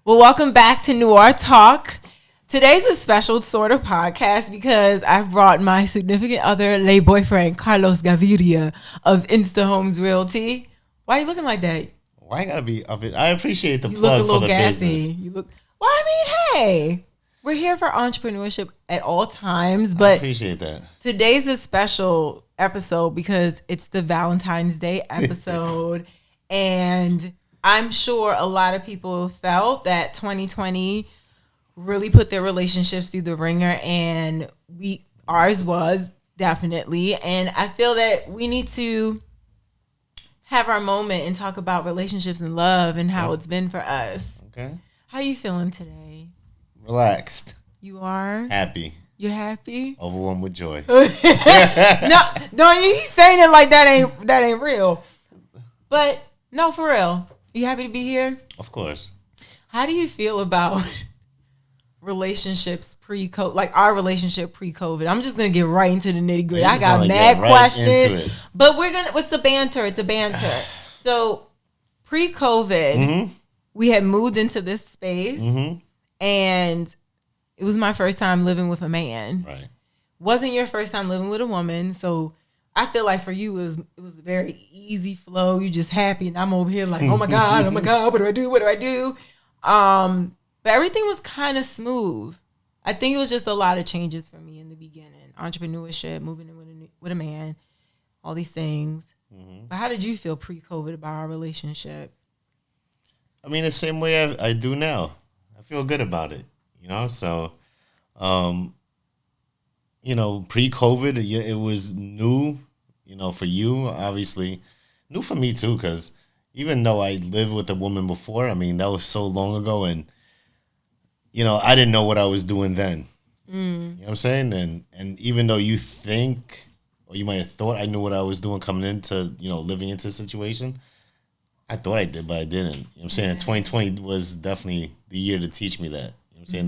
Well, welcome back to Noir Talk. Today's a special sort of podcast because I brought my significant other, lay boyfriend, Carlos Gaviria of Insta Homes Realty. Why are you looking like that? Why I gotta be of it? I appreciate the You plug look a little for the gassy. business. You look. Well, I mean, hey, we're here for entrepreneurship at all times, I but appreciate that. today's a special episode because it's the Valentine's Day episode, and I'm sure a lot of people felt that 2020 really put their relationships through the ringer, and ours was definitely. And I feel that we need to have our moment and talk about relationships and love and how it's been for us. Okay. How you feeling today? Relaxed. You are? Happy. You're happy? Overwhelmed with joy. No, he's saying it like that ain't real. But no, for real. You happy to be here? Of course. How do you feel about relationships pre-COVID, like our relationship pre-COVID? I'm just gonna get right into the nitty-gritty. I got mad questions, but what's the banter? It's a banter. So pre-COVID, we had moved into this space, and it was my first time living with a man. Right. Wasn't your first time living with a woman, so I feel like for you it was a very easy flow. You just happy, and I'm over here like, oh my god, what do I do? What do I do? But everything was kind of smooth. I think it was just a lot of changes for me in the beginning. Entrepreneurship, moving in with a man, all these things. But how did you feel pre-COVID about our relationship? I mean, the same way I do now. I feel good about it, So, pre-COVID, it was new, for you, obviously. New for me, too, because even though I lived with a woman before, I mean, that was so long ago, and I didn't know what I was doing then. You know what I'm saying? And even though you think, or you might have thought I knew what I was doing coming into, living into a situation, I thought I did, but I didn't. You know what I'm saying? 2020 was definitely the year to teach me that. You know what I'm saying?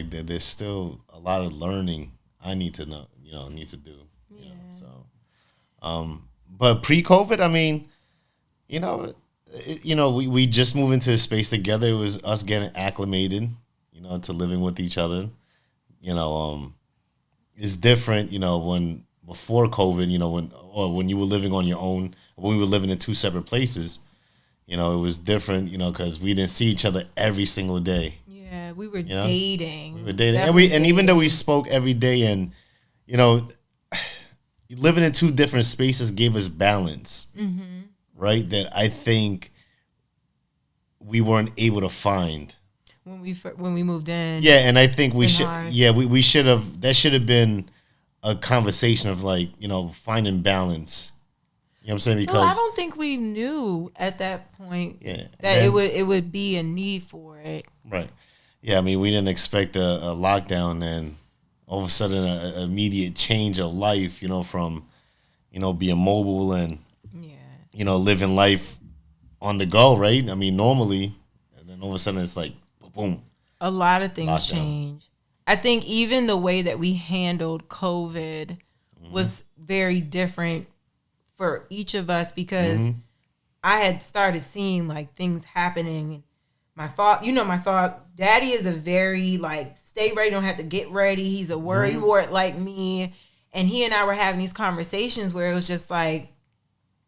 That, there's still a lot of learning I need to know, need to do. But pre-COVID, I mean, we just moved into a space together. It was us getting acclimated, to living with each other. It's different, when before COVID, when you were living on your own, when we were living in two separate places, it was different, because we didn't see each other every single day. Yeah, we were dating. We were dating, and even though we spoke every day, and living in two different spaces gave us balance, right? That I think we weren't able to find when we moved in. Yeah, and I think we should. Hard. Yeah, we should have. That should have been a conversation of finding balance. You know what I'm saying? Because I don't think we knew at that point that it would be a need for it. Right. Yeah, I mean, we didn't expect a lockdown and all of a sudden an immediate change of life, from, being mobile and, living life on the go, right? I mean, normally, and then all of a sudden it's like, boom. A lot of things change. I think even the way that we handled COVID was very different for each of us because I had started seeing things happening. My father, daddy is a very stay ready, don't have to get ready. He's a worry wart like me. And he and I were having these conversations where it was just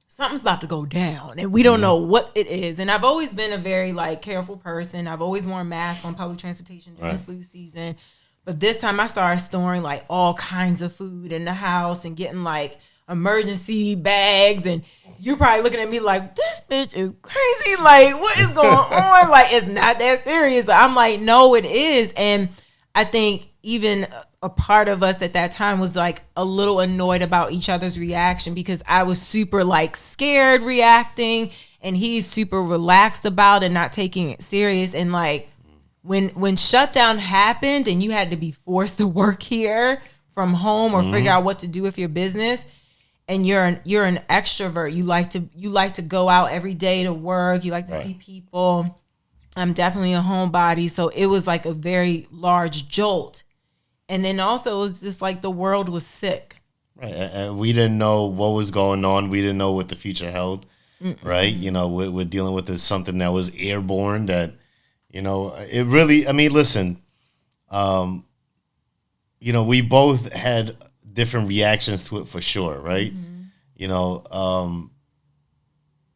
something's about to go down and we don't know what it is. And I've always been a very careful person. I've always worn masks on public transportation during flu season. But this time I started storing all kinds of food in the house and getting emergency bags, and you're probably looking at me like, this bitch is crazy. What is going on? It's not that serious. But I'm like, no, it is. And I think even a part of us at that time was a little annoyed about each other's reaction because I was super scared reacting and he's super relaxed about it, not taking it serious. And when shutdown happened and you had to be forced to work here from home or figure out what to do with your business, and you're an extrovert, you like to go out every day to work, you like to see people. I'm definitely a homebody, so it was a very large jolt. And then also it was just the world was sick. Right, and we didn't know what was going on. We didn't know what the future held. Right, we're dealing with something that was airborne that You know, it really. I mean, listen. You know, we both had different reactions to it for sure, right? Mm-hmm. You know,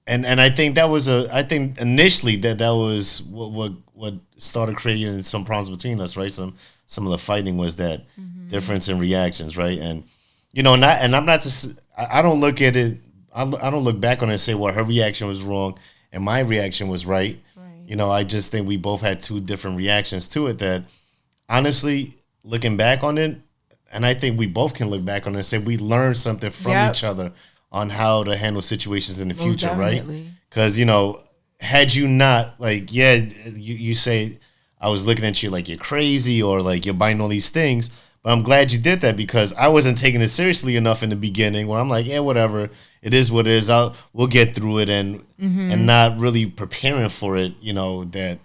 and I think that was I think initially that was what started creating some problems between us, right? Some of the fighting was that difference in reactions, right? And you know, I'm not just I don't look at it. I don't look back on it and say, well, her reaction was wrong and my reaction was right. You know, I just think we both had two different reactions to it that, honestly, looking back on it, and I think we both can look back on it and say we learned something from each other on how to handle situations in the future, right? Because, you know, had you not, like, you say I was looking at you like you're crazy or like you're buying all these things, but I'm glad you did that because I wasn't taking it seriously enough in the beginning where I'm like, yeah, whatever. It is what it is. We'll get through it and not really preparing for it, you know, that,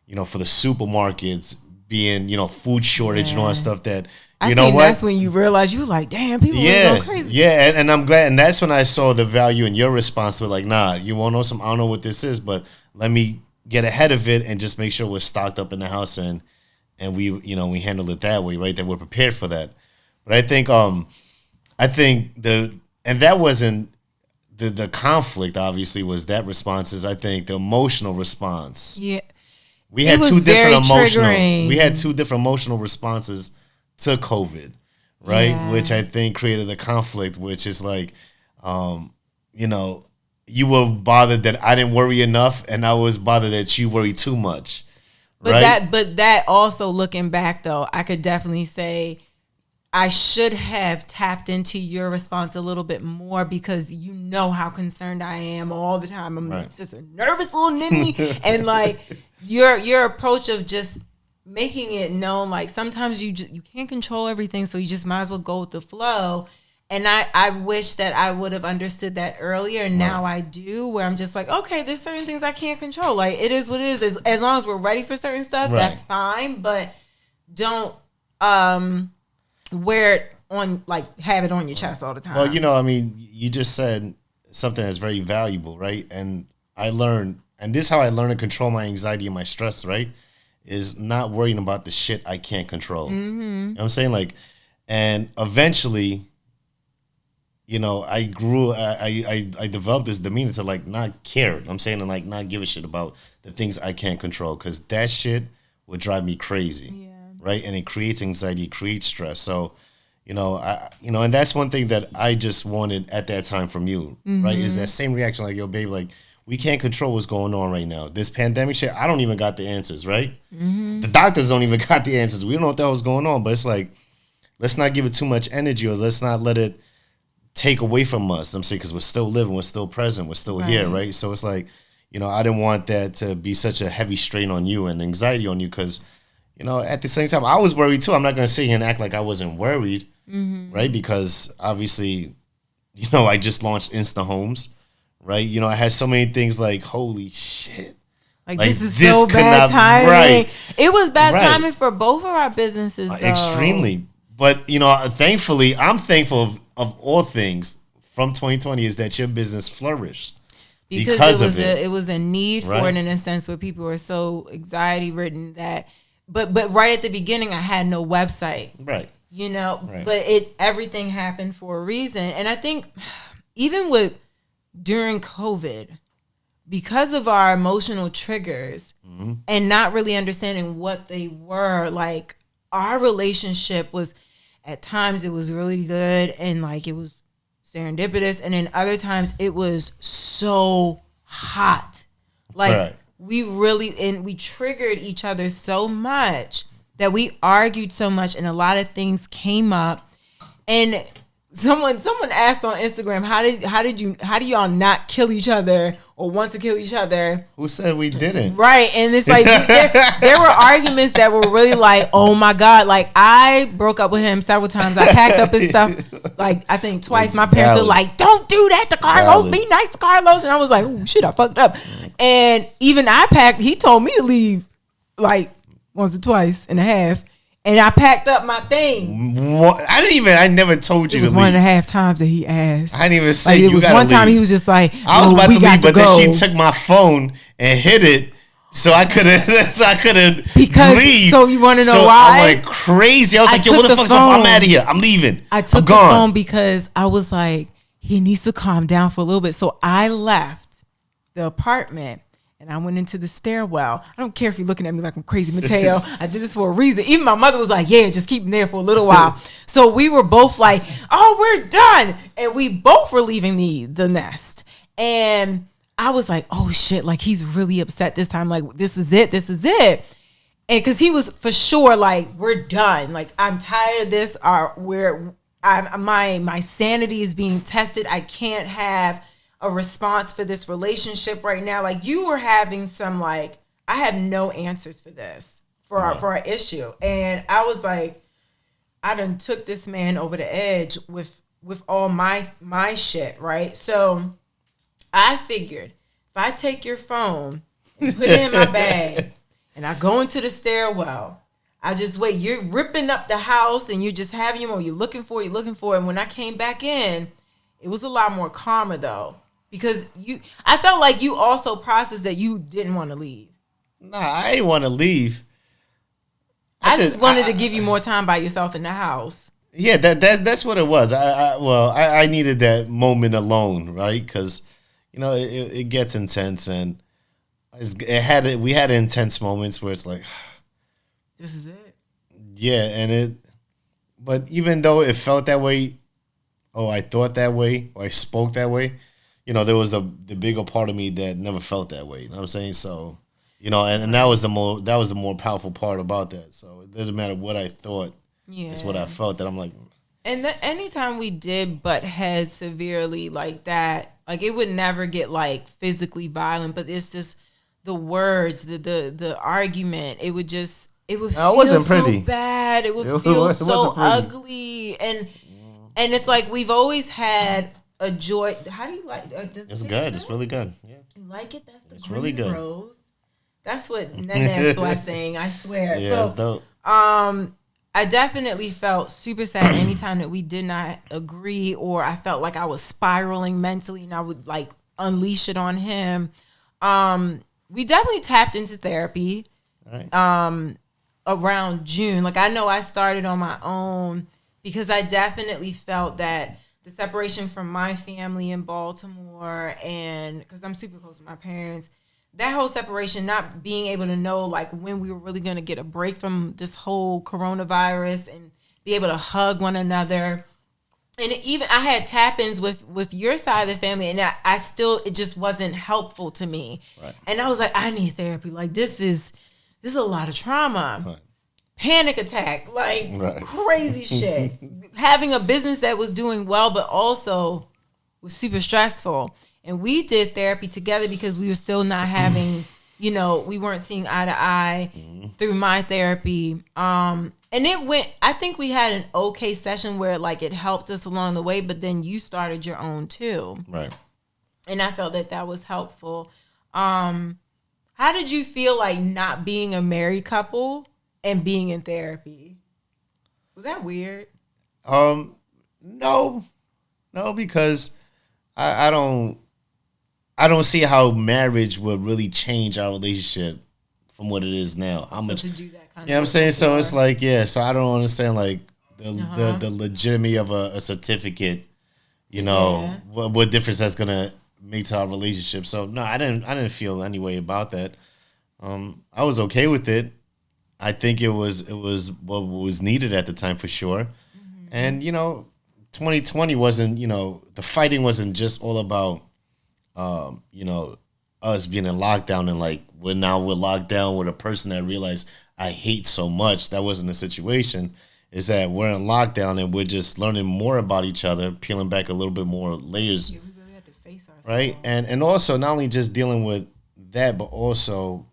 you know, for the supermarkets being, you know, food shortage and all that stuff that, you know what? That's when you realize you were like, damn, people are going crazy. Yeah, and I'm glad. And that's when I saw the value in your response to it. Like, nah, you want to know something? I don't know what this is, but let me get ahead of it and just make sure we're stocked up in the house and we, you know, we handle it that way, right? That we're prepared for that. But I think and that wasn't, the conflict obviously was that responses. I think the emotional response. Yeah. We had two different emotional responses to COVID, right? Yeah. Which I think created a conflict, which is like, you know, you were bothered that I didn't worry enough and I was bothered that you worry too much. But that also, looking back though, I could definitely say I should have tapped into your response a little bit more because you know how concerned I am all the time. I'm just a nervous little ninny. And like your approach of just making it known, like sometimes you can't control everything, so you just might as well go with the flow. And I wish that I would have understood that earlier. And now I do, where I'm just like, okay, there's certain things I can't control. Like it is what it is. As long as we're ready for certain stuff, that's fine. But don't wear it on, like, have it on your chest all the time. Well, you know, I mean, you just said something that's very valuable, right? And I learned, and this is how I learned to control my anxiety and my stress, right? Is not worrying about the shit I can't control. Mm-hmm. You know what I'm saying? Like, and eventually, you know, I developed this demeanor to like not care. I'm saying, and like not give a shit about the things I can't control, because that shit would drive me crazy, right? And it creates anxiety, creates stress. So, you know, and that's one thing that I just wanted at that time from you, right? Is that same reaction, like, yo, babe, like, we can't control what's going on right now. This pandemic shit, I don't even got the answers, right? Mm-hmm. The doctors don't even got the answers. We don't know what the hell's going on, but it's like, let's not give it too much energy, or let's not let it take away from us. I'm saying, because we're still living, we're still present, we're still here, right? So it's like, you know, I didn't want that to be such a heavy strain on you and anxiety on you, because, you know, at the same time, I was worried too. I'm not going to sit here and act like I wasn't worried, right? Because obviously, you know, I just launched Insta Homes, right? You know, I had so many things like, holy shit. Like this is so bad timing. Right. It was bad timing for both of our businesses, though. Extremely. But, you know, thankfully, I'm thankful of all things from 2020 is that your business flourished. Because it was a need for it, in a sense, where people were so anxiety ridden that, but right at the beginning, I had no website. Right. You know, but everything happened for a reason. And I think even during COVID, because of our emotional triggers and not really understanding what they were, like, our relationship was, at times it was really good and like it was serendipitous, and then other times it was so hot. Like we triggered each other so much that we argued so much, and a lot of things came up. And someone asked on Instagram, how do y'all not kill each other or want to kill each other? Who said we didn't? Right. And it's like there were arguments that were really like, oh my God. Like, I broke up with him several times. I packed up his stuff, like, I think twice. My parents were like, don't do that to Carlos. Be nice to Carlos. And I was like, oh shit, I fucked up. And even he told me to leave like once or twice and a half. And I packed up my things. I never told you to leave. It was 1.5 times that he asked. I didn't even say like, it was one time he was just like, I was about to leave, but then she took my phone and hid it So I couldn't because leave. So you want to know so why? I'm like crazy. I was like, yo, what the fuck's my phone? I'm out of here. I'm leaving. I took the phone because I was like, he needs to calm down for a little bit. So I left the apartment and I went into the stairwell. I don't care if you're looking at me like I'm crazy, Mateo. I did this for a reason. Even my mother was like, yeah, just keep him there for a little while. So we were both like, oh, we're done. And we both were leaving the nest. And I was like, oh shit, like he's really upset this time. Like, this is it. And because he was for sure like, we're done. Like, I'm tired of this. My sanity is being tested. I can't have a response for this relationship right now. Like, you were having some like, I have no answers for this, for our issue. And I was like, I done took this man over the edge with all my shit, right? So I figured if I take your phone and put it in my bag and I go into the stairwell, I just wait. You're ripping up the house and you're just having your you're looking for it. And when I came back in, it was a lot more calmer though. Because I felt like you also processed that you didn't want to leave. Nah, I didn't want to leave. I just wanted to give you more time by yourself in the house. Yeah, that's what it was. I needed that moment alone, right? Because it gets intense, and we had intense moments where it's like, this is it. Yeah, but even though it felt that way, I thought that way, or I spoke that way. There was the bigger part of me that never felt that way. You know what I'm saying? So, and that was the more powerful part about that. So it doesn't matter what I thought. Yeah. It's what I felt that I'm like. And anytime we did butt heads severely like that, like it would never get like physically violent, but it's just the words, the argument. It would feel so bad. It would feel so ugly. And it's like we've always had a joy. How do you like it? It's good. It's really good. Yeah. You like it? That's it's really good. Rose. That's what Nene's blessing, I swear. Yeah, so, that's dope. I definitely felt super sad anytime that we did not agree, or I felt like I was spiraling mentally and I would like unleash it on him. We definitely tapped into therapy. Right. Around June. Like I know I started on my own because I definitely felt that the separation from my family in Baltimore, and because I'm super close to my parents, that whole separation, not being able to know like when we were really going to get a break from this whole coronavirus and be able to hug one another. And even I had tap-ins with your side of the family, and I still, it just wasn't helpful to me. Right. And I was like, I need therapy. Like this is a lot of trauma. Right. Panic attack, like crazy shit. Having a business that was doing well, but also was super stressful. And we did therapy together because we were still not having, we weren't seeing eye to eye through my therapy. And I think we had an okay session where like it helped us along the way, but then you started your own too. Right. And I felt that was helpful. How did you feel like not being a married couple and being in therapy? Was that weird? No, because I don't see how marriage would really change our relationship from what it is now. How much? To do that kind of what I'm saying? So it's like, so I don't understand like the legitimacy of a certificate. What difference that's gonna make to our relationship. So no, I didn't feel any way about that. I was okay with it. I think it was what was needed at the time for sure. Mm-hmm. And 2020 wasn't, the fighting wasn't just all about us being in lockdown and like we're locked down with a person that realized I hate so much. That wasn't the situation. Is that we're in lockdown and we're just learning more about each other, peeling back a little bit more layers. Yeah, we really had to face ourselves. Right? And also not only just dealing with that, but also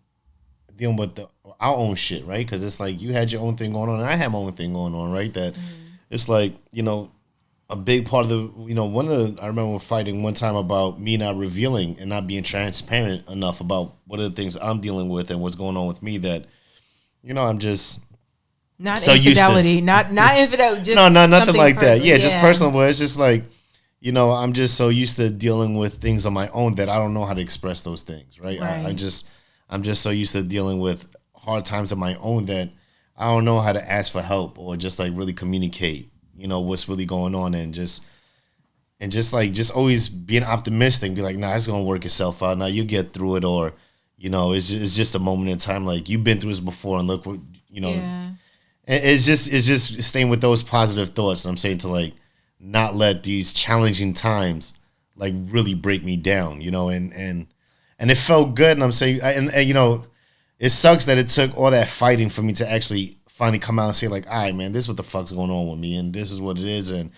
dealing with our own shit, right? Because it's like you had your own thing going on and I had my own thing going on, right? That it's like, a big part of the, I remember fighting one time about me not revealing and not being transparent enough about what are the things I'm dealing with and what's going on with me that, I'm just not so infidelity, not infidelity. Just no, nothing like personal. That. Yeah, just personal. But it's just like, I'm just so used to dealing with things on my own that I don't know how to express those things, right? I'm just so used to dealing with hard times of my own that I don't know how to ask for help or just like really communicate, what's really going on, and just always being optimistic, be like, nah, it's gonna work itself out. Now you get through it, or it's just a moment in time. Like, you've been through this before, and look what Yeah. It's just staying with those positive thoughts. I'm saying, to like not let these challenging times like really break me down, and it felt good. And I'm saying, and it sucks that it took all that fighting for me to actually finally come out and say, like, all right, man, this is what the fuck's going on with me, and this is what it is, and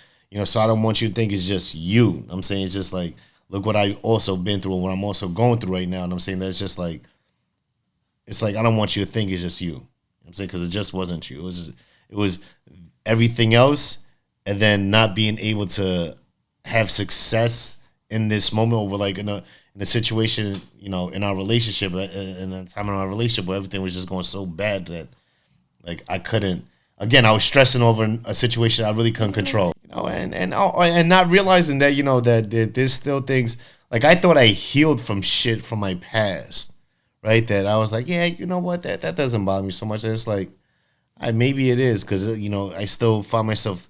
so I don't want you to think it's just you. I'm saying, it's just like, look what I also been through and what I'm also going through right now, and I'm saying that's just like, it's like, I don't want you to think it's just you. I'm saying, because it just wasn't you. It was everything else, and then not being able to have success in this moment, over like in a situation, in our relationship, in a time in our relationship where everything was just going so bad that like I couldn't. Again, I was stressing over a situation I really couldn't control, and not realizing that that there's still things, like, I thought I healed from shit from my past, right? That I was like, yeah, you know what, that doesn't bother me so much. And it's like, maybe it is, because I still find myself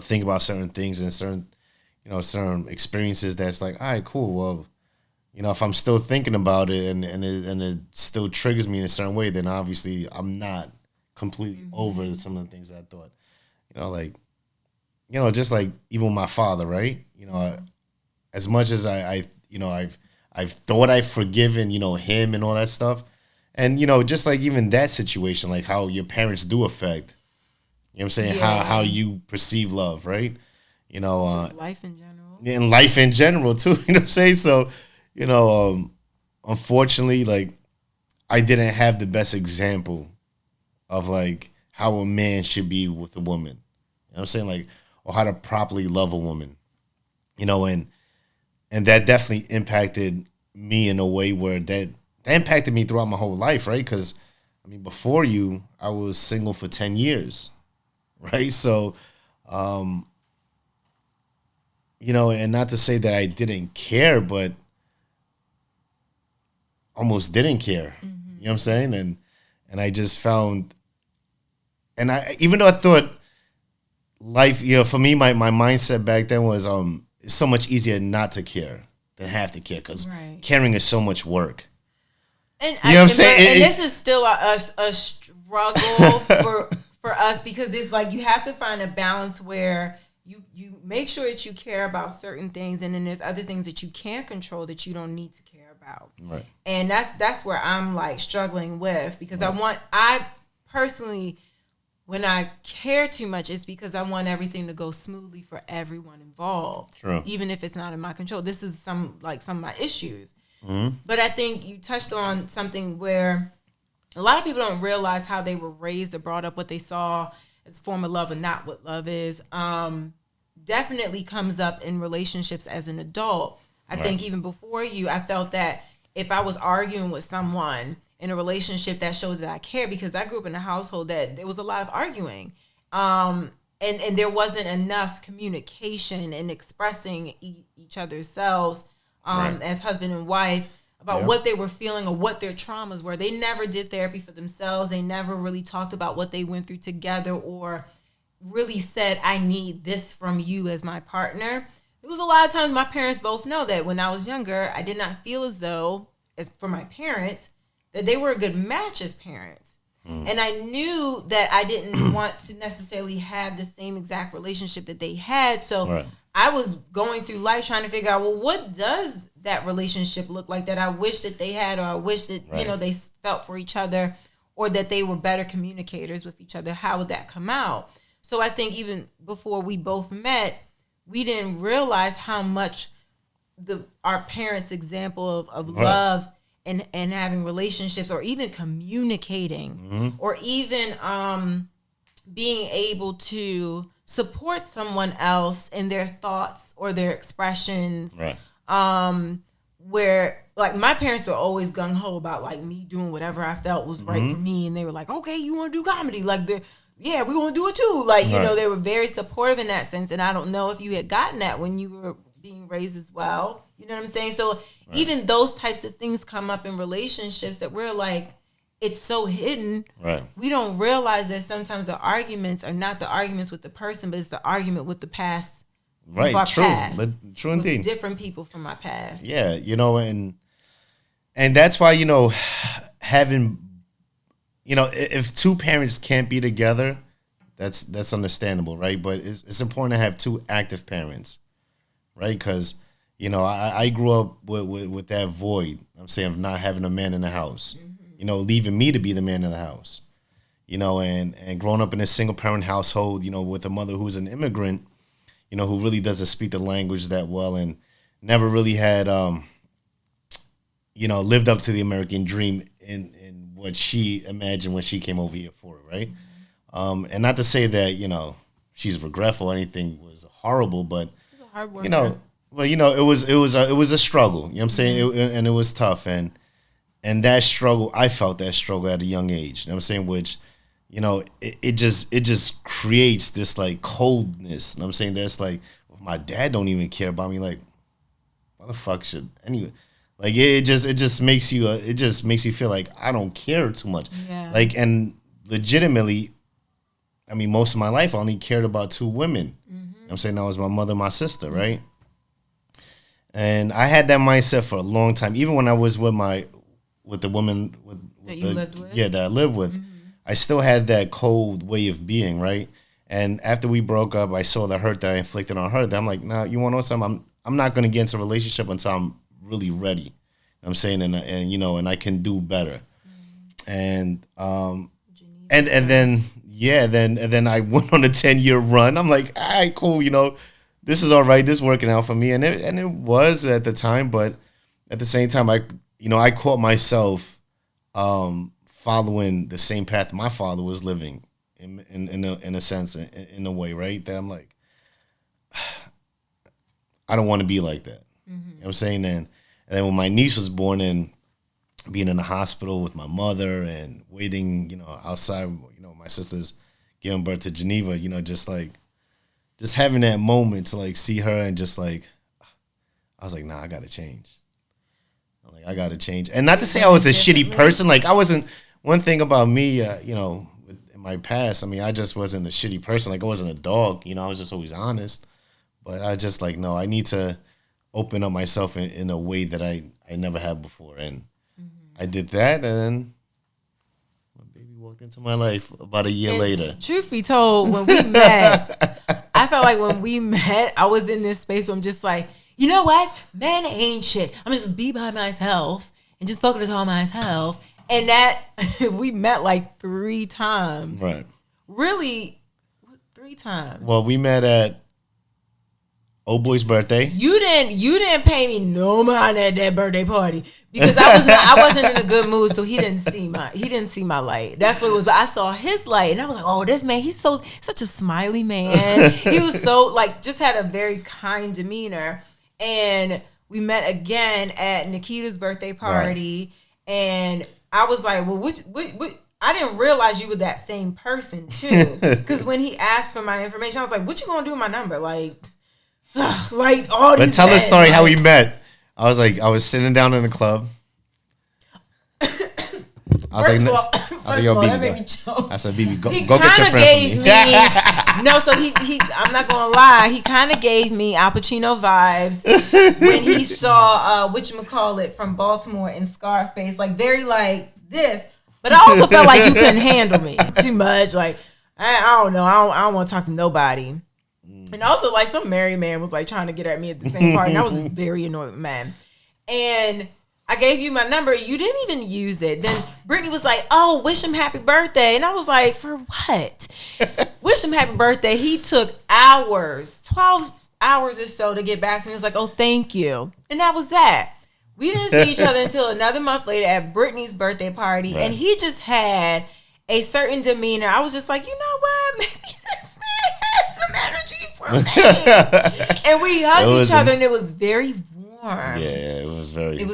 think about certain things and certain experiences that's like, all right, cool. Well, if I'm still thinking about it, and it still triggers me in a certain way, then obviously I'm not completely over some of the things I thought. Like, just like even with my father, right? As much as I've thought I've forgiven, him and all that stuff. And, just like even that situation, like how your parents do affect, what I'm saying? Yeah. How you perceive love, right? Just life in general. And life in general too, what I'm saying? So, unfortunately, like, I didn't have the best example of like how a man should be with a woman. What I'm saying? Like, or how to properly love a woman. And that definitely impacted me in a way where that impacted me throughout my whole life, right? Because, I mean, before you, I was single for 10 years, right? So, and not to say that I didn't care, but almost didn't care. You know what I'm saying? And I just found, and even though I thought life, for me, my mindset back then was, it's so much easier not to care than have to care, because caring is so much work. And you know what I'm saying? And this is still a struggle for us, because it's like you have to find a balance where you make sure that you care about certain things, and then there's other things that you can't control that you don't need to care about. Right. And that's where I'm like struggling with, because I personally, when I care too much, it's because I want everything to go smoothly for everyone involved. True. Even if it's not in my control. This is some of my issues. Mm-hmm. But I think you touched on something where a lot of people don't realize how they were raised or brought up, what they saw as a form of love and not what love is. Definitely comes up in relationships as an adult. I think even before you, I felt that if I was arguing with someone in a relationship, that showed that I care, because I grew up in a household that there was a lot of arguing. And there wasn't enough communication and expressing each other's selves as husband and wife about what they were feeling or what their traumas were. They never did therapy for themselves. They never really talked about what they went through together, or really said, I need this from you as my partner. It was a lot of times, my parents both know that when I was younger, I did not feel as though, as for my parents, that they were a good match as parents. And I knew that I didn't want to necessarily have the same exact relationship that they had. So I was going through life trying to figure out, well, what does that relationship look like that I wish that they had, or I wish that, they felt for each other, or that they were better communicators with each other. How would that come out? So I think even before we both met, we didn't realize how much our parents' example of love and having relationships, or even communicating, or even being able to support someone else in their thoughts or their expressions. Where, like, my parents were always gung-ho about, like, me doing whatever I felt was right for me. And they were like, okay, you want to do comedy? Like, yeah, we want to do it too. Like, you know, they were very supportive in that sense. And I don't know if you had gotten that when you were being raised as well. You know what I'm saying? So even those types of things come up in relationships that we're like, it's so hidden. Right. We don't realize that sometimes the arguments are not the arguments with the person, but it's the argument with the past. Right. Our True. past, True indeed. Different people from our past. Yeah. And that's why, having, if two parents can't be together, that's understandable, right? But it's important to have two active parents, right? Because, I grew up with that void, I'm saying, of not having a man in the house, leaving me to be the man in the house, and growing up in a single parent household, with a mother who's an immigrant, who really doesn't speak the language that well and never really had, lived up to the American dream in what she imagined when she came over here for it, right? And not to say that, she's regretful or anything was horrible, but, It's a hard work. it was a struggle, you know what I'm saying? And it was tough. And that struggle, I felt that struggle at a young age, you know what I'm saying? Which, it just creates this like coldness, you know what I'm saying? That's like, well, my dad don't even care about me. Like, why the fuck should anyway? Like it just makes you feel like I don't care too much. Yeah. Like, and legitimately, I mean, most of my life I only cared about two women. You know what I'm saying? That was my mother and my sister, right? And I had that mindset for a long time. Even when I was with the woman That you lived with? Yeah, that I lived with. I still had that cold way of being, right? And after we broke up, I saw the hurt that I inflicted on her. That I'm like, nah, you want to know something? I'm not going to get into a relationship until I'm really ready. You know what I'm saying, and I can do better. And then I went on a 10-year run. I'm like, all right, cool. This is all right. This is working out for me, and it was at the time. But at the same time, I caught myself following the same path my father was living in a sense, in a way, right? That I'm like, I don't want to be like that. You know what I'm saying? And then when my niece was born and being in the hospital with my mother and waiting, outside, my sister's giving birth to Geneva, just having that moment to like see her and just like, I was like, nah, I got to change. I got to change. And not to say I was a shitty person. Like I wasn't, one thing about me, in my past, I mean, I just wasn't a shitty person. Like I wasn't a dog, I was just always honest. But I just like, no, I need to open up myself in a way that I never had before. And I did that, and then my baby walked into my life about a year later. Truth be told, when we met, I felt like when we met, I was in this space where I'm just like, you know what? Man ain't shit. I'm just be by myself and just focus on myself. And that, we met like 3 times. Right. Really, 3 times. Well, we met at old boy's birthday. You didn't pay me no mind at that birthday party because I wasn't in a good mood, so he didn't see my light. That's what it was. But I saw his light, and I was like, oh, this man, he's such a smiley man. He was so like just had a very kind demeanor. And we met again at Nikita's birthday party, and I was like, well, what? I didn't realize you were that same person too, because when he asked for my information, I was like, what you gonna do with my number? Like all these. But tell the story how we met. I was sitting down in the club. I was like, yo, baby, I said, baby, go get your friend for me. No, so he I'm not gonna lie, he kind of gave me Al Pacino vibes when he saw whatchamacallit from Baltimore in Scarface, like very like this. But I also felt like you couldn't handle me too much. Like I don't know, I don't want to talk to nobody. And also, like, some married man was like trying to get at me at the same party. And I was just very annoyed with man. And I gave you my number. You didn't even use it. Then Brittany was like, oh, wish him happy birthday. And I was like, for what? Wish him happy birthday. He took hours, 12 hours or so to get back to me. He was like, oh, thank you. And that was that. We didn't see each other until another month later at Brittany's birthday party. Right. And he just had a certain demeanor. I was just like, you know what? Maybe this man has some energy for me. And we hugged each other, and it was very warm. Yeah, it was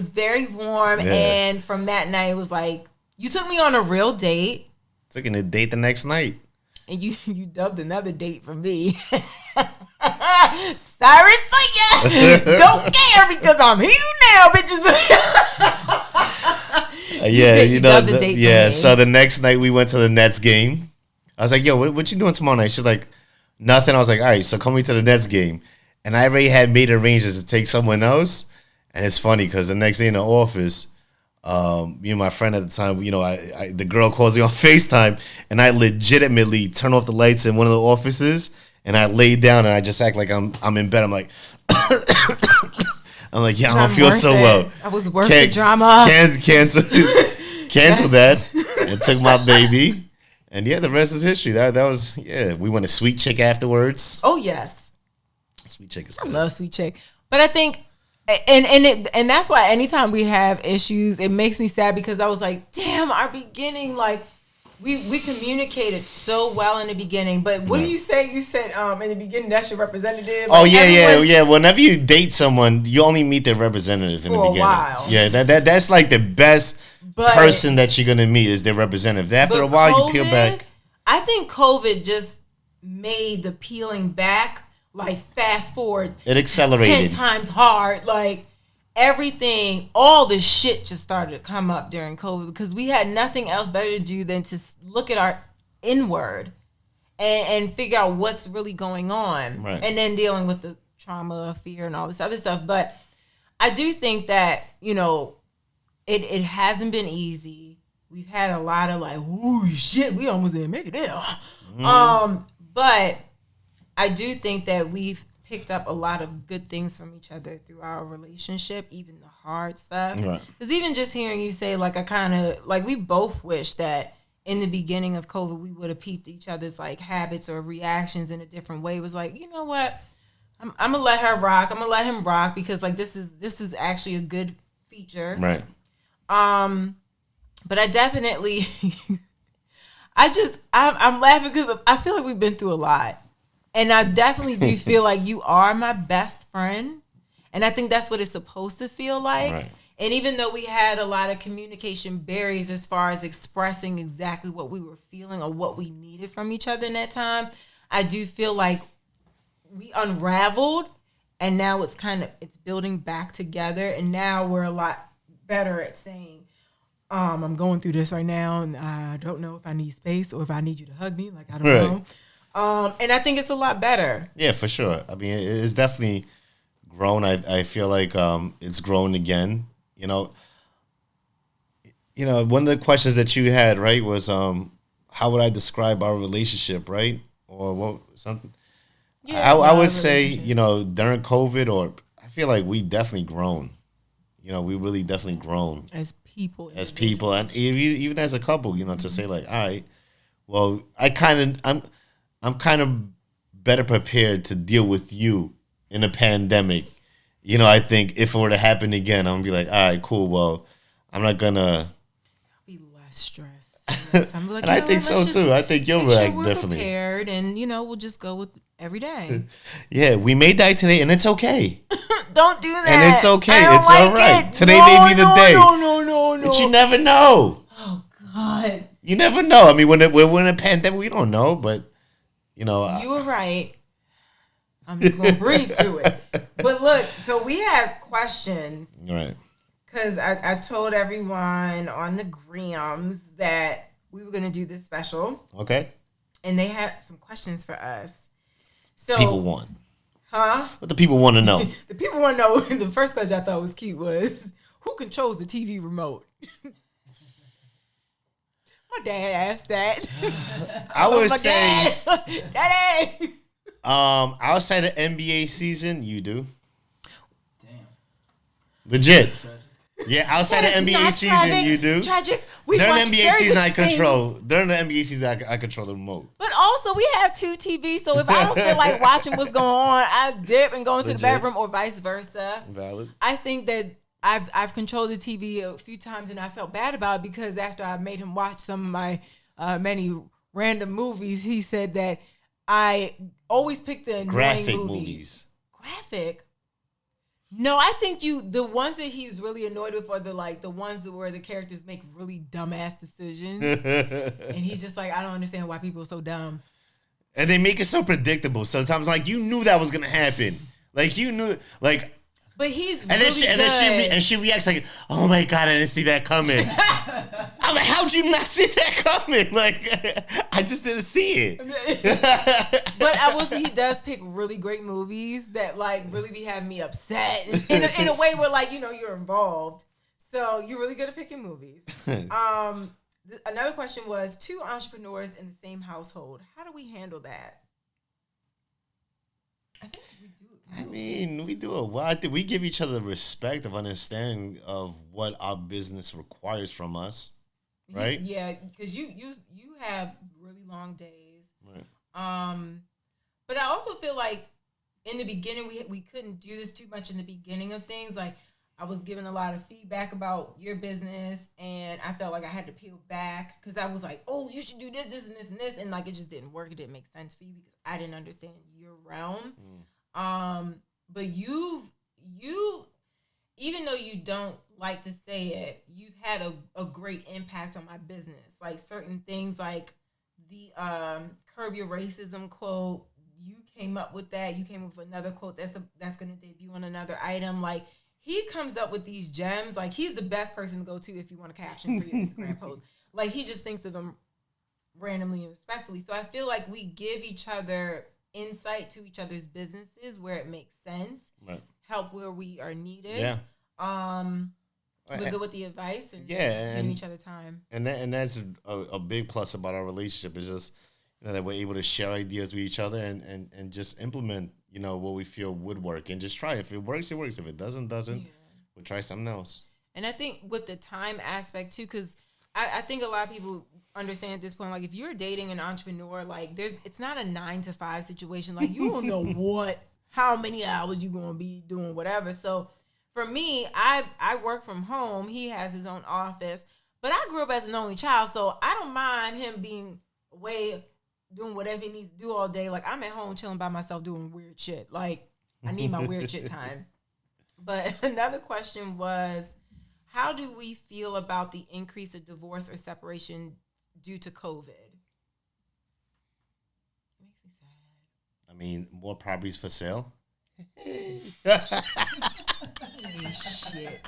very warm. Yeah. And from that night, it was like, you took me on a real date. Took a date the next night. And you dubbed another date for me. Sorry for you. Don't care because I'm here now, bitches. Yeah, you know. So the next night we went to the Nets game. I was like, yo, what you doing tomorrow night? She's like, nothing. I was like, all right, so come to the Nets game. And I already had made arrangements to take someone else. And it's funny because the next day in the office, me and my friend at the time, you know, the girl calls me on FaceTime, and I legitimately turn off the lights in one of the offices, and I lay down and I just act like I'm in bed. I'm like, yeah, I don't feel so well. I was worth the drama. Cancel that, and took my baby. And yeah, the rest is history. That was we went to Sweet Chick afterwards. Oh yes, Sweet Chick is good. I love Sweet Chick, but I think, and that's why anytime we have issues, it makes me sad because I was like, damn, our beginning, like we communicated so well in the beginning. But what do you say? You said in the beginning that's your representative. Oh yeah. Whenever you date someone, you only meet their representative in the beginning. For a while. Yeah, that's like the best. Person that you're gonna meet is their representative. After a while, you peel back. I think COVID just made the peeling back like fast forward. It accelerated 10 times hard. Like everything, all the shit just started to come up during COVID because we had nothing else better to do than to look at our inward and figure out what's really going on, right. And then dealing with the trauma, fear, and all this other stuff. But I do think that It hasn't been easy. We've had a lot of like, ooh, shit, we almost didn't make it there. But I do think that we've picked up a lot of good things from each other through our relationship, even the hard stuff. Because even just hearing you say, like, I kind of, like, we both wish that in the beginning of COVID, we would have peeped each other's, like, habits or reactions in a different way. It was like, you know what? I'm going to let her rock. I'm going to let him rock because, like, this is actually a good feature. Right. But I definitely, I'm laughing because I feel like we've been through a lot. And I definitely do feel like you are my best friend. And I think that's what it's supposed to feel like. Right. And even though we had a lot of communication barriers as far as expressing exactly what we were feeling or what we needed from each other in that time, I do feel like we unraveled and now it's building back together. And now we're a lot better at saying, I'm going through this right now and I don't know if I need space or if I need you to hug me. Like, I don't know. And I think it's a lot better. Yeah, for sure. I mean, it's definitely grown. I feel like it's grown again. You know, one of the questions that you had, right, was how would I describe our relationship, right? Or what, something? Yeah, I would say, during COVID, or I feel like we definitely grown. We really definitely grown as people, and even as a couple. To say like, all right, well, I'm kind of better prepared to deal with you in a pandemic. I think if it were to happen again, I'm gonna be like, all right, cool. Well, I'm not gonna be less stressed. I'm like, and I think so too. I think you're right, definitely prepared, and we'll just go with every day. Yeah, we may die today, and it's okay. Don't do that. And it's okay. It's like all right. Today may be the day. No. But you never know. Oh God. You never know. I mean, when we're in a pandemic, we don't know. But you were right. I'm just gonna breathe through it. But look, so we have questions, right? Because I told everyone on the Grams that we were gonna do this special. Okay. And they had some questions for us. So people want. Huh? What the people want to know? The people want to know. The first question I thought was cute was, who controls the TV remote? My dad asked that. I would say, Daddy. Outside the NBA season, you do. Damn. Legit. Yeah, outside the NBA season, you do. Tragic. During the NBA season, I control. During the NBA season, I control the remote. But also, we have 2 TVs, so if I don't feel like watching what's going on, I dip and go into the bedroom, or vice versa. Valid. I think that I've controlled the TV a few times, and I felt bad about it because after I made him watch some of my many random movies, he said that I always pick the annoying graphic movies. Graphic. No, I think the ones that he's really annoyed with are the ones where the characters make really dumbass decisions. And he's just like, I don't understand why people are so dumb. And they make it so predictable. Sometimes, like, you knew that was gonna happen. Like, you knew, like. But he's and then she reacts like, "Oh my god, I didn't see that coming." I'm like, "How'd you not see that coming?" Like, I just didn't see it. But I will say he does pick really great movies that like really be having me upset in a way where like you're involved. So you're really good at picking movies. Another question was 2 entrepreneurs in the same household. How do we handle that? I think we do. I mean, we do it well. I think we give each other the respect of understanding of what our business requires from us, right? Yeah, because you have really long days. Right. But I also feel like in the beginning we couldn't do this too much in the beginning of things. Like I was given a lot of feedback about your business, and I felt like I had to peel back because I was like, "Oh, you should do this, this, and this, and this," and like it just didn't work. It didn't make sense for you because I didn't understand your realm. But you, even though you don't like to say it, you've had a great impact on my business. Like certain things, like the "Curb Your Racism" quote, you came up with that. You came up with another quote that's going to debut on another item. Like he comes up with these gems. Like he's the best person to go to if you want a caption for your Instagram post. Like he just thinks of them randomly and respectfully. So I feel like we give each other insight to each other's businesses where it makes sense, right. Help where we are needed. Yeah. We're good with the advice and giving each other time. And that's a big plus about our relationship is just that we're able to share ideas with each other and just implement what we feel would work and just try. If it works, it works. If it doesn't, we'll try something else. And I think with the time aspect too, because I think a lot of people understand at this point, like if you're dating an entrepreneur, like it's not a 9 to 5 situation. Like you don't know how many hours you're going to be doing whatever. So for me, I work from home. He has his own office, but I grew up as an only child. So I don't mind him being away doing whatever he needs to do all day. Like I'm at home chilling by myself doing weird shit. Like I need my weird shit time. But another question was, how do we feel about the increase of divorce or separation due to COVID? It makes me sad. I mean, more properties for sale. Holy shit.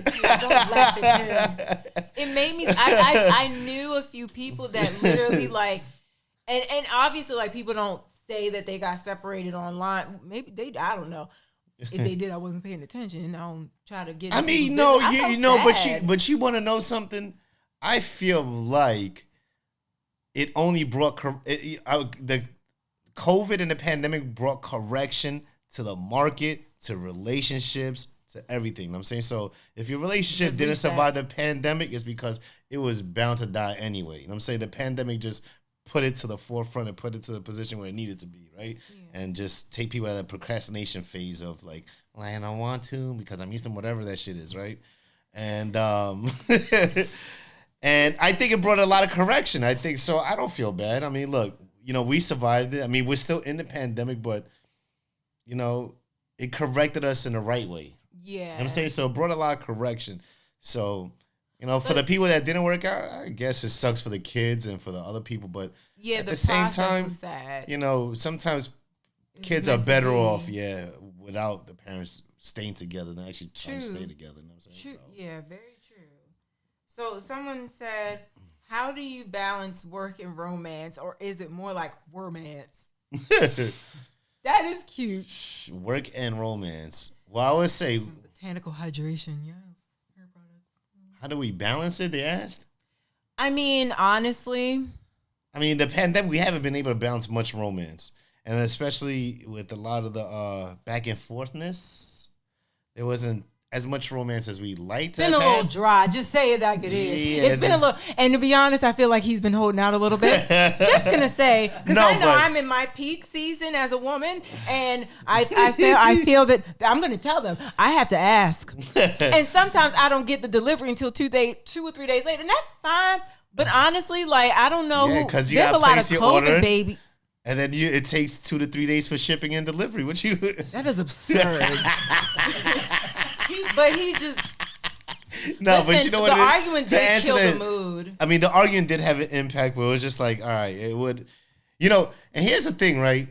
Don't laugh at him. It made me, I knew a few people that literally like, and obviously like people don't say that they got separated online. Maybe I don't know. If they did, I wasn't paying attention. I don't try to get. I mean, but you want to know something? I feel like it only brought the COVID and the pandemic brought correction to the market, to relationships, to everything. You know what I'm saying? So if your relationship didn't survive the pandemic, it's because it was bound to die anyway. You know what I'm saying? The pandemic just put it to the forefront and put it to the position where it needed to be, right? Yeah. And just take people out of the procrastination phase of like, well, I don't want to because I'm used to whatever that shit is, right? And and I think it brought a lot of correction. I think so. I don't feel bad. I mean, look, we survived it. I mean, we're still in the pandemic, but it corrected us in the right way. Yeah. You know what I'm saying? So it brought a lot of correction. So for the people that didn't work out, I guess it sucks for the kids and for the other people. But at the same time, was sad. Sometimes kids are better off, without the parents staying together than actually trying to stay together. You know what I'm saying? True. So. Yeah, very true. So someone said, how do you balance work and romance, or is it more like romance? That is cute. Work and romance. Well, I would say some botanical hydration, yes. How do we balance it, they asked? I mean, honestly. The pandemic, we haven't been able to balance much romance. And especially with a lot of the back and forthness, there wasn't as much romance as we liked to have. It's been a little dry. Just say it like it is. Yeah, it's been a little, and to be honest, I feel like he's been holding out a little bit. Just gonna say, because I know I'm in my peak season as a woman, and I feel that I'm gonna tell them I have to ask, and sometimes I don't get the delivery until 2 or 3 days later, and that's fine. But honestly, like I don't know there's a lot of COVID, order, baby. And then it takes 2 to 3 days for shipping and delivery. That is absurd. But he's just. No, but you know what? The argument did kill the mood. I mean, the argument did have an impact, but it was just like, all right, it would. You know, and here's the thing, right?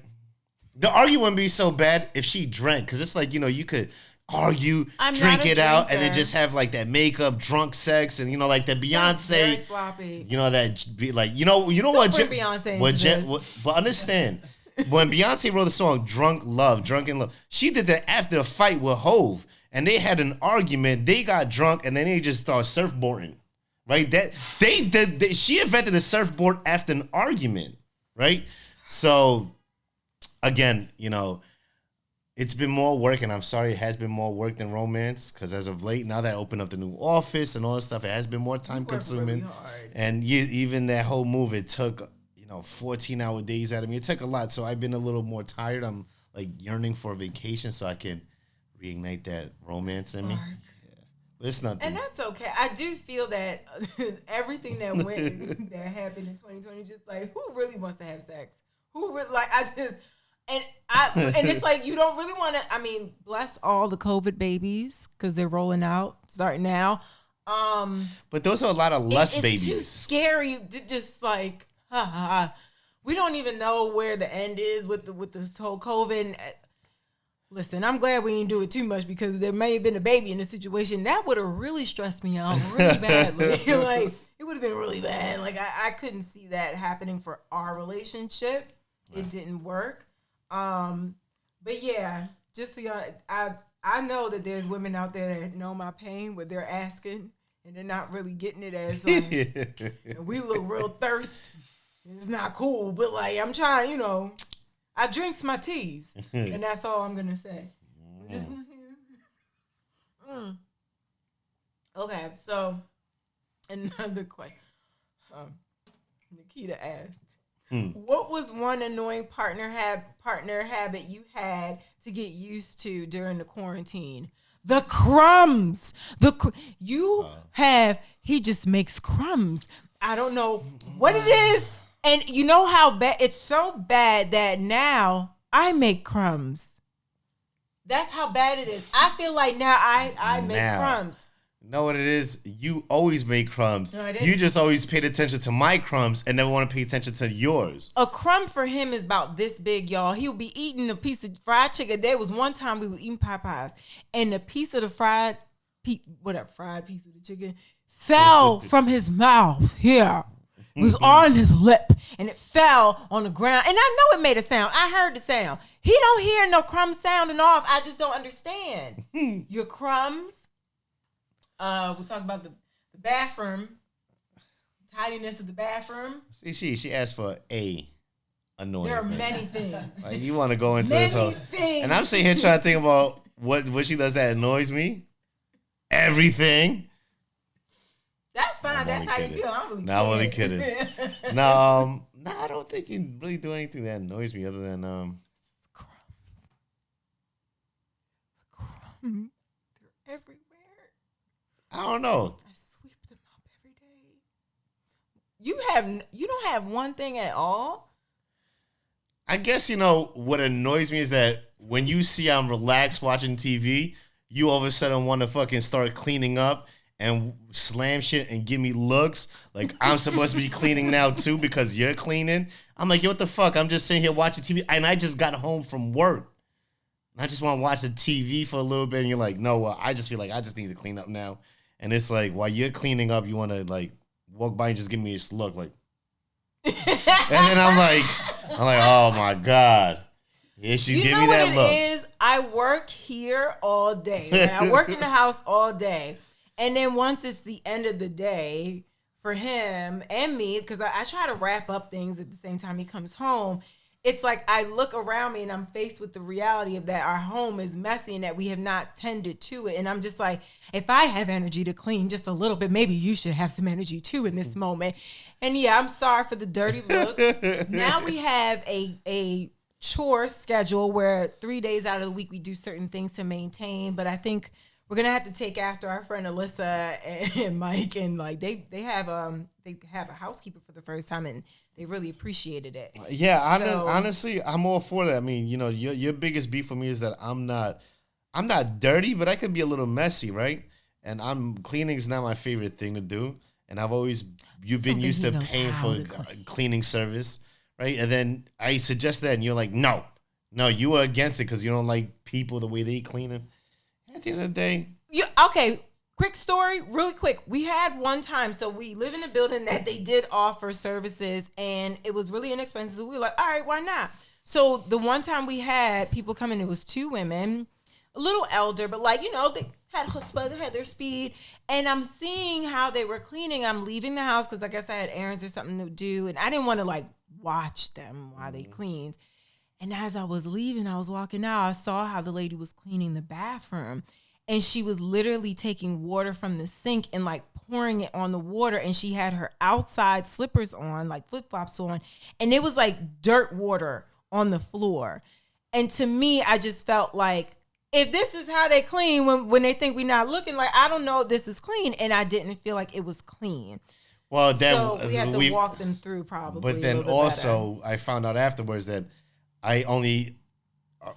The argument wouldn't be so bad if she drank, because it's like, you know, you could argue, drink it out, and then just have like that makeup, drunk sex, and you know, like that Beyonce, very sloppy. You know, that be like, you know Don't what? Beyonce But understand, when Beyonce wrote the song "Drunken Love," she did that after a fight with Hove, and they had an argument. They got drunk, and then they just started surfboarding, right? She invented the surfboard after an argument, right? So, again, you know, it's been more work, and I'm sorry it has been more work than romance, because as of late, now that I opened up the new office and all this stuff, it has been more time consuming. Really hard. And even that whole move, it took, 14-hour days out of me. It took a lot, so I've been a little more tired. I'm like yearning for a vacation so I can reignite that romance in me. Yeah. But it's nothing. And that's okay. I do feel that everything that happened in 2020, just like, who really wants to have sex? Who really, like, and it's like, you don't really want to, I mean, bless all the COVID babies, because they're rolling out, starting now. But those are a lot of lust babies. It's too scary to just like, we don't even know where the end is with this whole COVID. Listen, I'm glad we didn't do it too much, because there may have been a baby in this situation. That would have really stressed me out really badly. Like, it would have been really bad. Like, I couldn't see that happening for our relationship. Right. It didn't work. But yeah, just so y'all, I know that there's women out there that know my pain, where they're asking and they're not really getting it as like, we look real thirsty. It's not cool, but like, I'm trying, you know, I drinks my teas, and that's all I'm gonna say. Okay, so another question. Nikita asked, what was one annoying partner habit you had to get used to during the quarantine? The crumbs. He just makes crumbs. I don't know what it is. And you know how bad, it's so bad that now I make crumbs. That's how bad it is. I feel like now I make crumbs. You know what it is? You always make crumbs. No, you just always paid attention to my crumbs and never want to pay attention to yours. A crumb for him is about this big, y'all. He'll be eating a piece of fried chicken. There was one time we were eating Popeyes, and the piece of the fried piece of the chicken fell from his mouth here. It was on his lip, and it fell on the ground. And I know it made a sound. I heard the sound. He don't hear no crumbs sounding off. I just don't understand. Your crumbs. We'll talk about the bathroom, tidiness of the bathroom. See, she asked for a annoying. There are many things. Like, you want to go into this whole things. And I'm sitting here trying to think about what she does that annoys me. Everything. That's fine. That's how you feel. I'm really I'm only kidding. No, I don't think you really do anything that annoys me other than crumbs. The crumbs. They're everywhere. I don't know. I sweep them up every day. You don't have one thing at all? I guess, what annoys me is that when you see I'm relaxed watching TV, you all of a sudden want to fucking start cleaning up and slam shit and give me looks like I'm supposed to be cleaning now too because you're cleaning. I'm like, yo, what the fuck? I'm just sitting here watching TV and I just got home from work. And I just want to watch the TV for a little bit and you're like, no, I just feel like I just need to clean up now. And it's like, while you're cleaning up, you want to like walk by and just give me this look like. And then I'm like, oh my God. Yeah, she's giving me that look. You know what it is? I work here all day. Right? I work in the house all day. And then once it's the end of the day for him and me, because I try to wrap up things at the same time he comes home, it's like I look around me and I'm faced with the reality of that our home is messy and that we have not tended to it. And I'm just like, if I have energy to clean just a little bit, maybe you should have some energy too in this moment. And yeah, I'm sorry for the dirty looks. Now we have a chore schedule where 3 days out of the week we do certain things to maintain. But I think we're gonna have to take after our friend Alyssa and Mike, and like they have a housekeeper for the first time, and they really appreciated it. Yeah, honestly, I'm all for that. I mean, your biggest beef for me is that I'm not dirty, but I could be a little messy, right? And cleaning is not my favorite thing to do, and you've been used to paying for cleaning service, right? And then I suggest that, and you're like, no, you are against it because you don't like people the way they cleaning. At the end of the day, okay. Quick story, really quick. We had one time, so we live in a building that they did offer services, and it was really inexpensive. So we were like, all right, why not? So the one time we had people come in, it was 2 women, a little elder, but like, they had their speed. And I'm seeing how they were cleaning. I'm leaving the house because I guess I had errands or something to do, and I didn't want to like watch them while they cleaned. And as I was leaving, I was walking out, I saw how the lady was cleaning the bathroom. And she was literally taking water from the sink and like pouring it on the water. And she had her outside slippers on, like flip-flops on. And it was like dirt water on the floor. And to me, I just felt like, if this is how they clean when they think we're not looking, like, I don't know if this is clean. And I didn't feel like it was clean. Well, so we had to walk them through probably. But then also, I found out afterwards that I only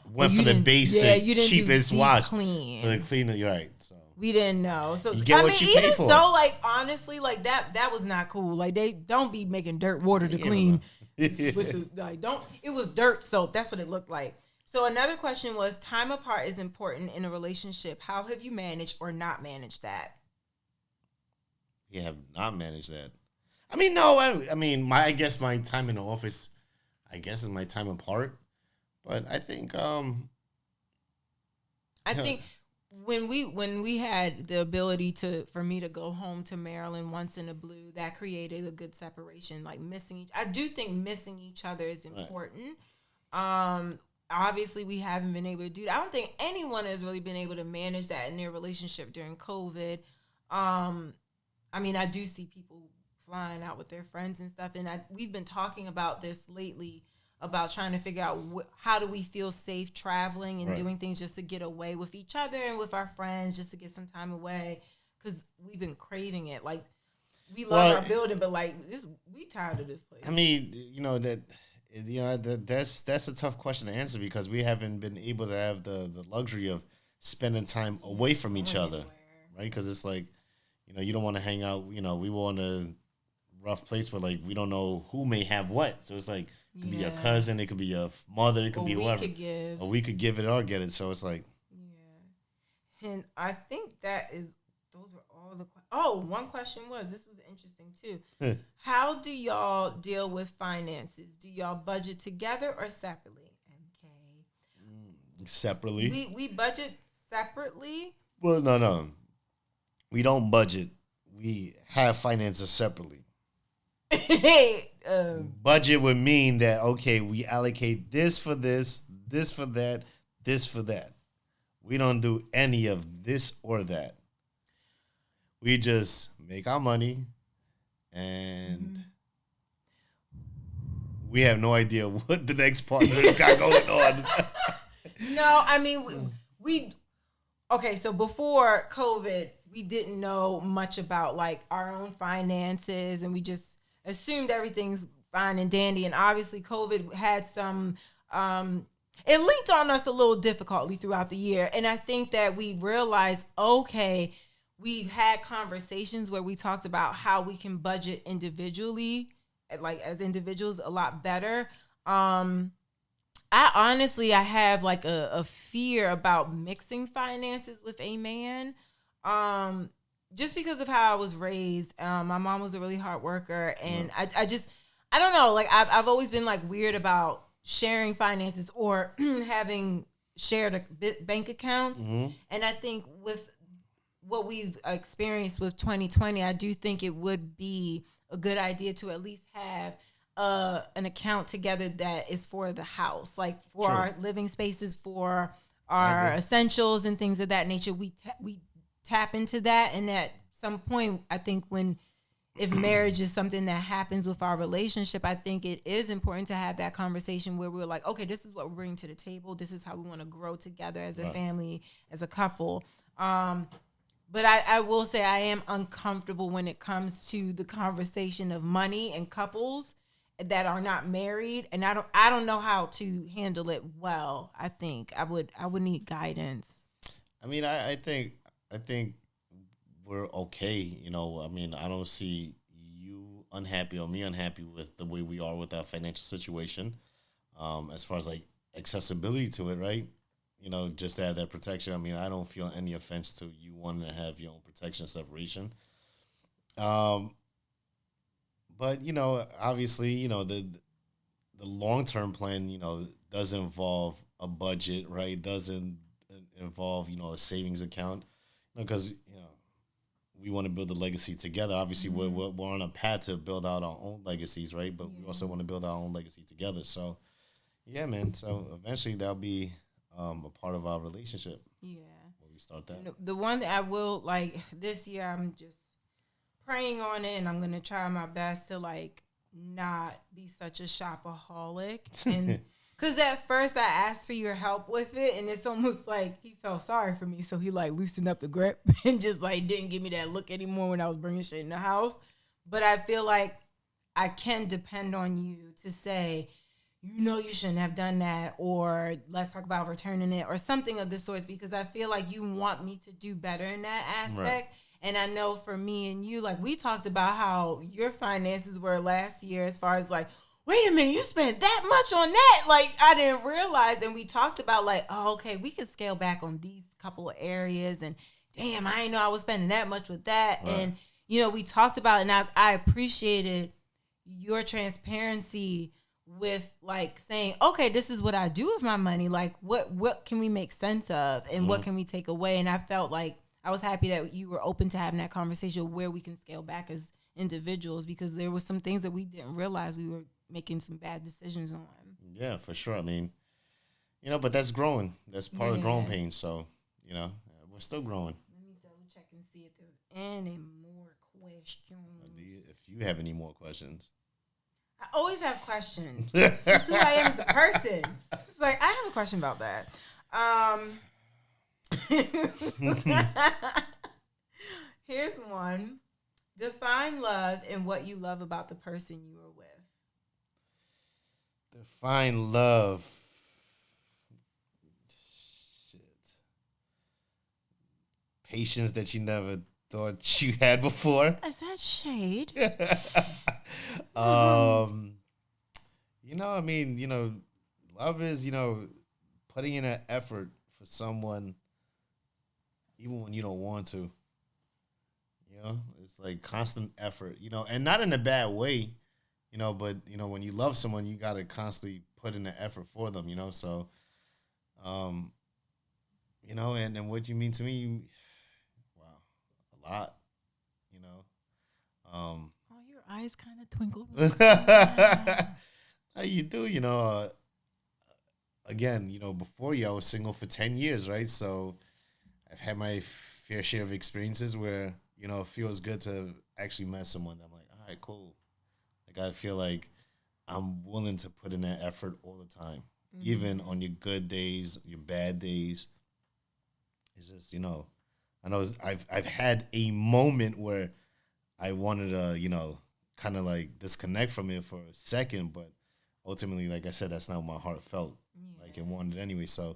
went for the basic, cheapest wash clean. For the cleaner. You're right. So we didn't know. So you get what you pay for. So like honestly, like that was not cool. Like they don't be making dirt water to clean. With the, like, it was dirt soap. That's what it looked like. So another question was, time apart is important in a relationship. How have you managed or not managed that? You have not managed that. I mean, no. I mean, I guess my time in the office, is my time apart. But I think, when we had the ability for me to go home to Maryland once in a blue, that created a good separation. Like I do think missing each other is important. Right. Obviously we haven't been able to do that. I don't think anyone has really been able to manage that in their relationship during COVID. I mean, I do see people flying out with their friends and stuff, and we've been talking about this lately, about trying to figure out how do we feel safe traveling and doing things just to get away with each other and with our friends, just to get some time away, because we've been craving it. Like, we love our building, but like we tired of this place. I mean, that's a tough question to answer because we haven't been able to have the luxury of spending time away from each other, right? Because it's like, you don't want to hang out. We were in a rough place where like we don't know who may have what, so it's like. It could be your cousin, it could be your mother, it could be whoever. Or we could give it or get it. So it's like. Yeah. And I think those were all the questions. One question this was interesting too. How do y'all deal with finances? Do y'all budget together or separately? MK. Separately. We budget separately? Well, no. We don't budget. We have finances separately. Budget would mean that, okay, we allocate this for this, this for that, this for that. We don't do any of this or that. We just make our money, and we have no idea what the next partner's got going on. No, I mean, okay, so before COVID, we didn't know much about like our own finances, and we just assumed everything's fine and dandy. And obviously COVID had some, it linked on us a little difficultly throughout the year. And I think that we realized, okay, we've had conversations where we talked about how we can budget individually, like as individuals, a lot better. I have like a fear about mixing finances with a man. Just because of how I was raised. My mom was a really hard worker, and I don't know, like I've always been like weird about sharing finances or having shared bank accounts. Mm-hmm. And I think with what we've experienced with 2020, I do think it would be a good idea to at least have an account together that is for the house, like for our living spaces, for our essentials and things of that nature. We tap into that, and at some point, I think if marriage is something that happens with our relationship, I think it is important to have that conversation where we're like, okay, this is what we're bringing to the table. This is how we want to grow together as a family, as a couple. But I will say I am uncomfortable when it comes to the conversation of money and couples that are not married, and I don't know how to handle it well. I think I would need guidance. I mean, I think we're okay. I mean, I don't see you unhappy or me unhappy with the way we are with our financial situation. As far as like accessibility to it, right? You know, just to have that protection. I mean, I don't feel any offense to you wanting to have your own protection separation. Um, but you know, obviously, you know the long term plan, you know, does involve a budget, right? Doesn't involve, you know, a savings account, because you know we want to build a legacy together. Obviously, we're on a path to build out our own legacies, right? But we also want to build our own legacy together. So yeah, man. So eventually that'll be a part of our relationship. Yeah. When we start that. The one that I will like this year, I'm just praying on it, and I'm gonna try my best to like not be such a shopaholic, and because at first I asked for your help with it, and it's almost like he felt sorry for me, so he like loosened up the grip and just like didn't give me that look anymore when I was bringing shit in the house. But I feel like I can depend on you to say, you know, you shouldn't have done that, or let's talk about returning it, or something of the sorts, because I feel like you want me to do better in that aspect. Right. And I know for me and you, like we talked about how your finances were last year, as far as like, wait a minute, you spent that much on that. Like I didn't realize. And we talked about like, oh, okay, we could scale back on these couple of areas. And damn, I didn't know I was spending that much with that. Right. And, you know, we talked about it, and I appreciated your transparency with like saying, okay, this is what I do with my money. Like what can we make sense of, and what can we take away? And I felt like I was happy that you were open to having that conversation where we can scale back as individuals, because there were some things that we didn't realize we were making some bad decisions on. Yeah, for sure. I mean, you know, but that's growing. That's part of the growing pains. So, you know, we're still growing. Let me double check and see if there's any more questions. If you have any more questions. I always have questions. That's who I am as a person. It's like, I have a question about that. Here's one. Define love and what you love about the person you are with. Define love. Shit. Patience that you never thought you had before. Is that shade? You know, I mean, you know, love is, you know, putting in an effort for someone even when you don't want to. You know, it's like constant effort, you know, and not in a bad way, you know, but, you know, when you love someone, you got to constantly put in the effort for them, you know, so, you know, and what you mean to me, wow, a lot, you know. Oh, your eyes kind of twinkled. How you do, you know, again, you know, before you, I was single for 10 years, right? So I've had my fair share of experiences where, you know, it feels good to actually met someone. I'm like, all right, cool. Like, I feel like I'm willing to put in that effort all the time, even on your good days, your bad days. It's just, you know, I know I've had a moment where I wanted to, you know, kind of like disconnect from it for a second, but ultimately, like I said, that's not what my heart felt like it wanted anyway. So,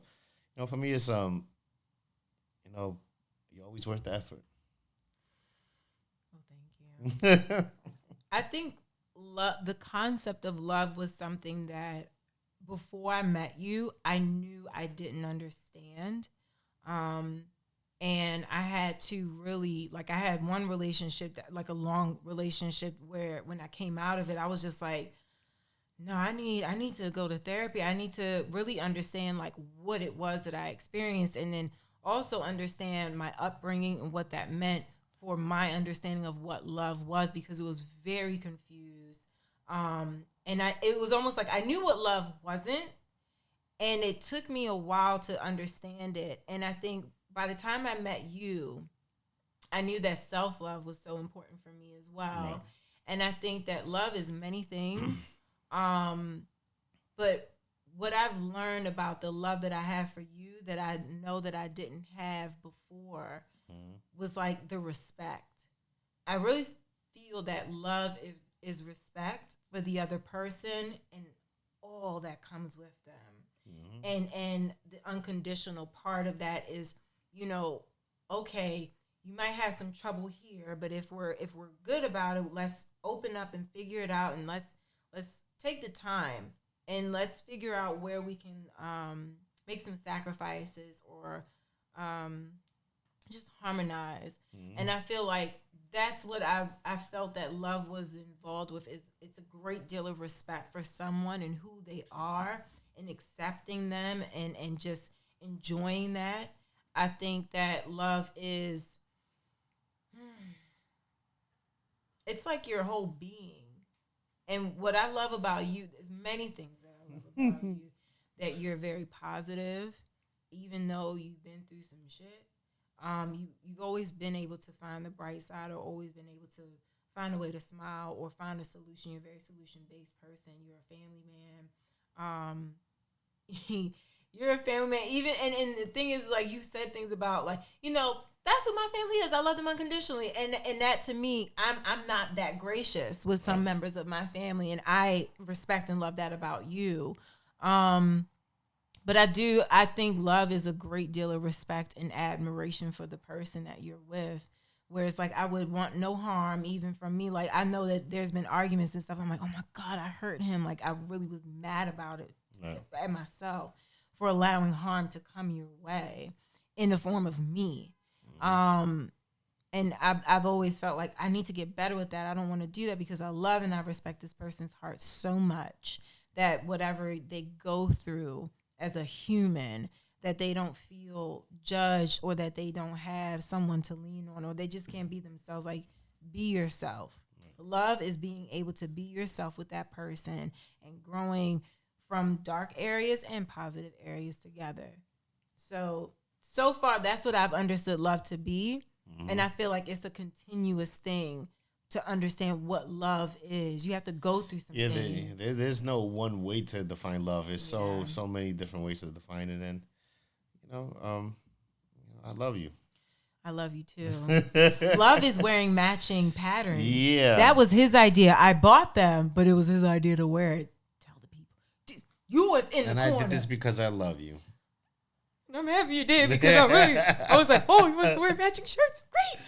you know, for me, it's you know, you're always worth the effort. Oh, thank you. I think the concept of love was something that before I met you, I knew I didn't understand. And I had to really, like, I had one relationship, that, like a long relationship, where when I came out of it, I was just like, no, I need to go to therapy. I need to really understand like what it was that I experienced, and then also understand my upbringing and what that meant for my understanding of what love was, because it was very confused. And it was almost like I knew what love wasn't, and it took me a while to understand it. And I think by the time I met you, I knew that self-love was so important for me as well. Right. And I think that love is many things. But what I've learned about the love that I have for you, that I know that I didn't have before, was like the respect. I really feel that love is respect for the other person and all that comes with them. And the unconditional part of that is, you know, okay, you might have some trouble here, but if we're good about it, let's open up and figure it out, and let's take the time and let's figure out where we can make some sacrifices or just harmonize. Mm-hmm. And I feel like that's what I felt that love was involved with. Is it's a great deal of respect for someone and who they are and accepting them and just enjoying that. I think that love is, it's like your whole being. And what I love about you, there's many things that I love about you, that you're very positive, even though you've been through some shit. You've always been able to find the bright side, or always been able to find a way to smile or find a solution. You're a very solution-based person. You're a family man. You're a family man. Even and the thing is, like, you said things about, like, you know, that's who my family is. I love them unconditionally. And that, to me, I'm not that gracious with some members of my family, and I respect and love that about you. But I think love is a great deal of respect and admiration for the person that you're with. Where it's like, I would want no harm even from me. Like, I know that there's been arguments and stuff. I'm like, oh my God, I hurt him. Like, I really was mad about it at myself for allowing harm to come your way in the form of me. And I've always felt like I need to get better with that. I don't want to do that because I love and I respect this person's heart so much that whatever they go through as a human, that they don't feel judged, or that they don't have someone to lean on, or they just can't be themselves. Like, be yourself. Love is being able to be yourself with that person and growing from dark areas and positive areas together. So far, that's what I've understood love to be. Mm-hmm. And I feel like it's a continuous thing to understand what love is. You have to go through some things. There's no one way to define love. There's so many different ways to define it. And, I love you. I love you too. Love is wearing matching patterns. Yeah. That was his idea. I bought them, but it was his idea to wear it. Tell the people. Dude, you was in the corner. And I did this because I love you. I'm happy you did, because I was like, oh, he wants to wear matching shirts. Great.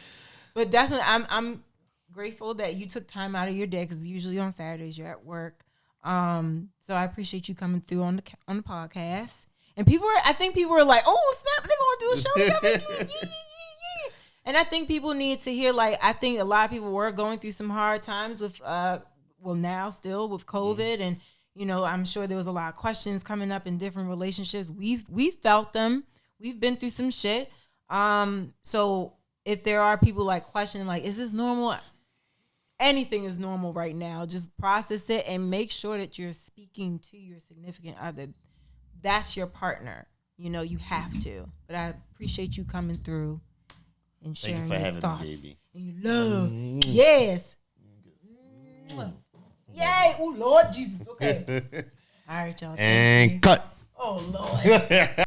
But definitely, I'm grateful that you took time out of your day, because usually on Saturdays you're at work. So I appreciate you coming through on the podcast. And I think people were like, oh snap, they're gonna do a show. Yeah. And I think people need to hear, like, I think a lot of people were going through some hard times with now still with COVID, and I'm sure there was a lot of questions coming up in different relationships. We've felt them. We've been through some shit. So if there are people like questioning, like, is this normal? Anything is normal right now. Just process it and make sure that you're speaking to your significant other. That's your partner. You have to. But I appreciate you coming through and sharing your thoughts. Thank you for having me, baby. And your love. Mm-hmm. Yes. Mm-hmm. Yay. Oh, Lord Jesus. Okay. All right, y'all. And cut. Oh, Lord.